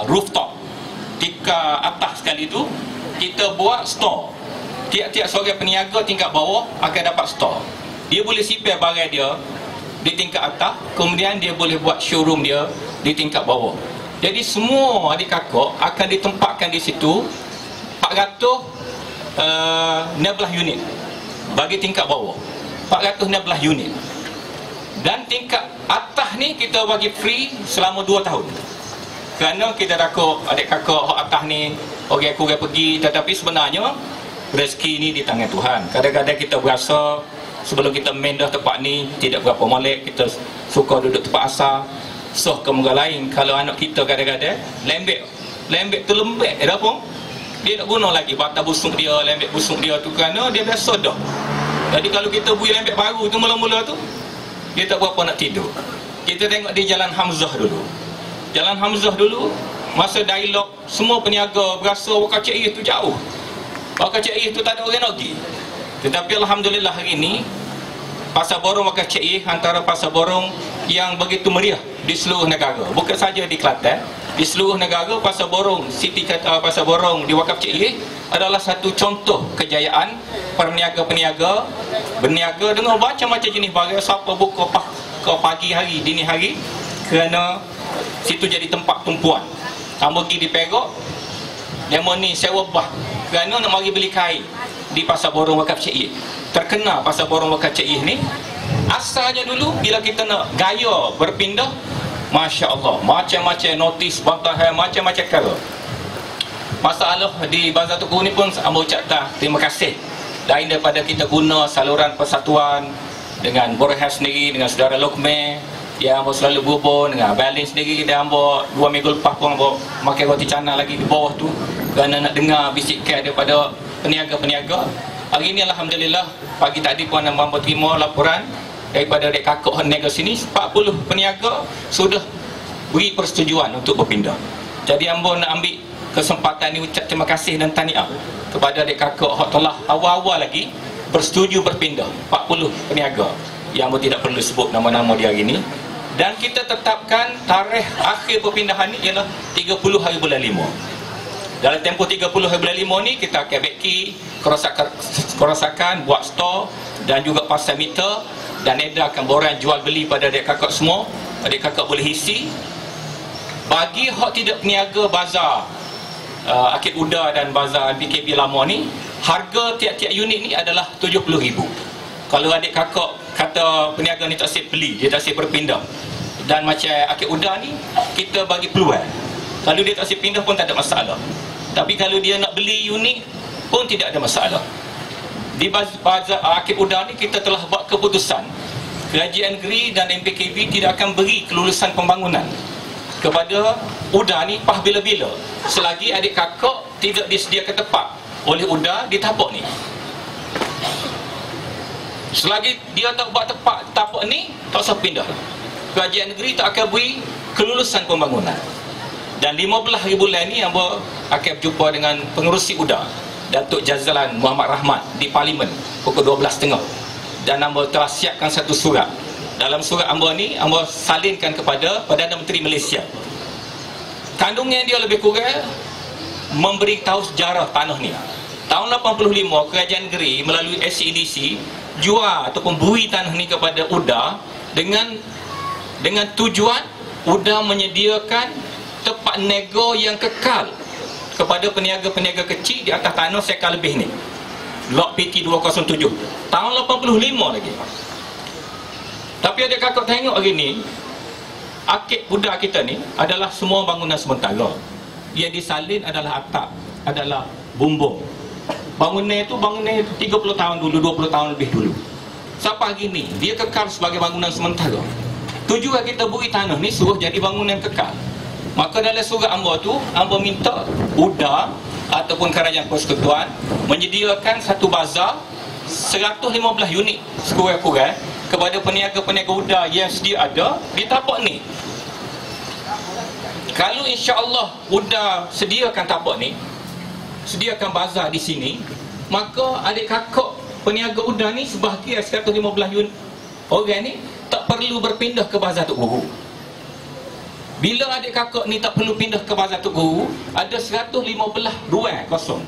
rooftop, tingkat atas sekali tu kita buat store. Tiap-tiap seorang peniaga tingkat bawah akan dapat store. Dia boleh simpan barang dia di tingkat atas, kemudian dia boleh buat showroom dia di tingkat bawah. Jadi semua adik kakak akan ditempatkan di situ 416 unit bagi tingkat bawah, 416 unit. Dan tingkat atas ni kita bagi free selama 2 tahun. Kerana kita takut adik kakak hak atas ni orang kurang pergi, tetapi sebenarnya rezeki ni di tangan Tuhan. Kadang-kadang kita berasa sebelum kita main dah tempat ni tidak berapa molek, kita suka duduk tempat asal. So ke muka lain, kalau anak kita kadang-kadang lembek tu lembek dah pun dia nak guna lagi batang busuk dia, lembek busuk dia tu, kerana dia biasa dah. Jadi kalau kita beri lembek baru tu mula-mula tu, dia tak berapa nak tidur. Kita tengok di Jalan Hamzah dulu. Jalan Hamzah dulu, masa dialog, semua peniaga berasa Wakaf Cik Iyih tu jauh. Wakaf Cik Iyih tu tak ada orang nak pergi. Tetapi Alhamdulillah hari ini, Pasar Borong Wakaf Cik Iyih antara pasar borong yang begitu meriah di seluruh negara. Bukan saja di Kelantan, di seluruh negara Pasar Borong, Pasar Borong di Wakaf Cik Iyih adalah satu contoh kejayaan peniaga-peniaga berniaga dengan macam-macam jenis barang. Siapa buka ke pagi hari, dini hari, kerana situ jadi tempat tumpuan. Kamu pergi di Perak, demo ni sewa bah kerana nak mari beli kain di Pasar Borong Wakaf Cik Iyih. Terkenal Pasar Borong Wakaf Cik Iyih ni. Asalnya dulu bila kita nak gaya berpindah, Masya Allah, macam-macam notis, bantahan, macam-macam cara. Masalah di Bazar Tuku ni pun ambo ucap terima kasih. Lain daripada kita guna saluran persatuan dengan Borhan sendiri, dengan saudara Lokme yang ambo selalu berhubung dengan Balin sendiri, dan ambo 2 minggu lepas pun ambo makan roti canai lagi di bawah tu kerana nak dengar bisikan daripada peniaga-peniaga. Hari ni Alhamdulillah, pagi tadi pun ambo terima laporan daripada dek kakak niaga sini, 40 peniaga sudah beri persetujuan untuk berpindah. Jadi ambo nak ambil kesempatan ni ucap terima kasih dan tahniah kepada adik kakak yang telah awal-awal lagi bersetuju berpindah, 40 peniaga yang tidak perlu sebut nama-nama dia hari ini. Dan kita tetapkan tarikh akhir perpindahan ni ialah 30 hari bulan 5. Dalam tempoh 30 hari bulan 5 ni kita akan beki kerosakan, buat store dan juga pasang meter dan edarkan borang jual beli pada adik kakak semua. Adik kakak boleh isi. Bagi hak tidak peniaga bazar Akid Uda dan bazar PKB lama ni, harga tiap-tiap unit ni adalah 70,000. Kalau adik kakak kata peniaga ni tak siap beli, dia tak siap berpindah, dan macam Akid Uda ni kita bagi peluang, kalau dia tak siap pindah pun tak ada masalah. Tapi kalau dia nak beli unit pun tidak ada masalah. Di bazar Akid Uda ni kita telah buat keputusan, Kerajaan Negeri dan MPKB tidak akan beri kelulusan pembangunan kepada UDA ni pah bila-bila selagi adik kakak tidak disediakan tempat oleh UDA di tapak ni. Selagi dia tak buat tempat tapak ni, tak usah pindah. Kerajaan negeri tak akan beri kelulusan pembangunan. Dan 15 hari bulan ni hamba akan berjumpa dengan pengerusi UDA, Datuk Jazalan Muhammad Rahmat, di Parlimen pukul 12.30. Dan hamba telah siapkan satu surat. Dalam surat hamba ni, hamba salinkan kepada Perdana Menteri Malaysia. Kandungan dia lebih kurang memberitahu sejarah tanah ni. Tahun 85, Kerajaan Negeri melalui SEDC jual ataupun beri tanah ni kepada UDA dengan tujuan UDA menyediakan tempat nego yang kekal kepada peniaga-peniaga kecil di atas tanah sekal lebih ni. Lot PT 207 tahun 85 lagi. Tapi ada kakak tengok hari ni, Akid Uda kita ni adalah semua bangunan sementara. Yang disalin adalah atap, adalah bumbung. Bangunan itu 30 tahun dulu, 20 tahun lebih dulu. Sampai hari ni dia kekal sebagai bangunan sementara. Tujuan kita beri tanah ni suruh jadi bangunan kekal. Maka dalam surat hamba tu, hamba minta UDA ataupun Kerajaan Persekutuan menyediakan satu bazar 115 unit sekurang-kurang kepada peniaga-peniaga UDA yang sedia ada di tapak ni. Kalau insya-Allah UDA sediakan tapak ni, sediakan bazar di sini, maka adik kakak peniaga UDA ni sebahagian 115 unit orang ni tak perlu berpindah ke bazar Tok Guru. Bila adik kakak ni tak perlu pindah ke Bazar Tok Guru, ada 115 ruang kosong.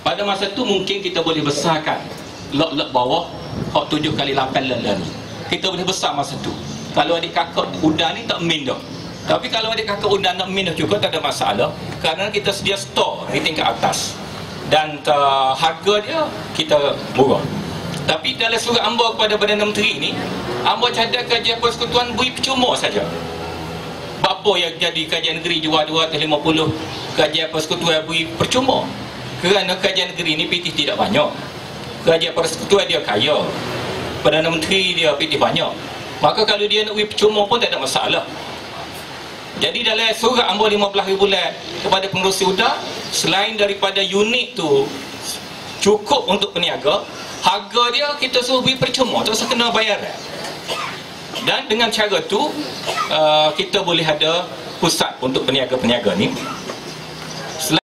Pada masa tu mungkin kita boleh besarkan lot-lot bawah hak 7 kali 8 lala ni. Kita boleh besar masa tu. Kalau adik kakak udang ni tak min dah. Tapi kalau adik kakak udang nak min dah juga tak ada masalah, kerana kita sedia store di tingkat atas. Dan harga dia kita murah. Tapi dalam surat hamba kepada Perdana Menteri ni, hamba cadang kajian persekutuan beri percuma saja. Apa yang jadi kajian negeri jual 250, kajian persekutuan beri percuma? Kerana kajian negeri ni pitih tidak banyak. Kajian persekutuan dia kaya, Perdana Menteri dia pitih banyak. Maka kalau dia nak beri percuma pun tak ada masalah. Jadi dalam surat hamba 15 bulan kepada pengerusi udang, selain daripada unit tu cukup untuk peniaga, harga dia kita suruh beri percuma, tak usah kena bayaran. Dan dengan cara tu kita boleh ada pusat untuk peniaga-peniaga ni.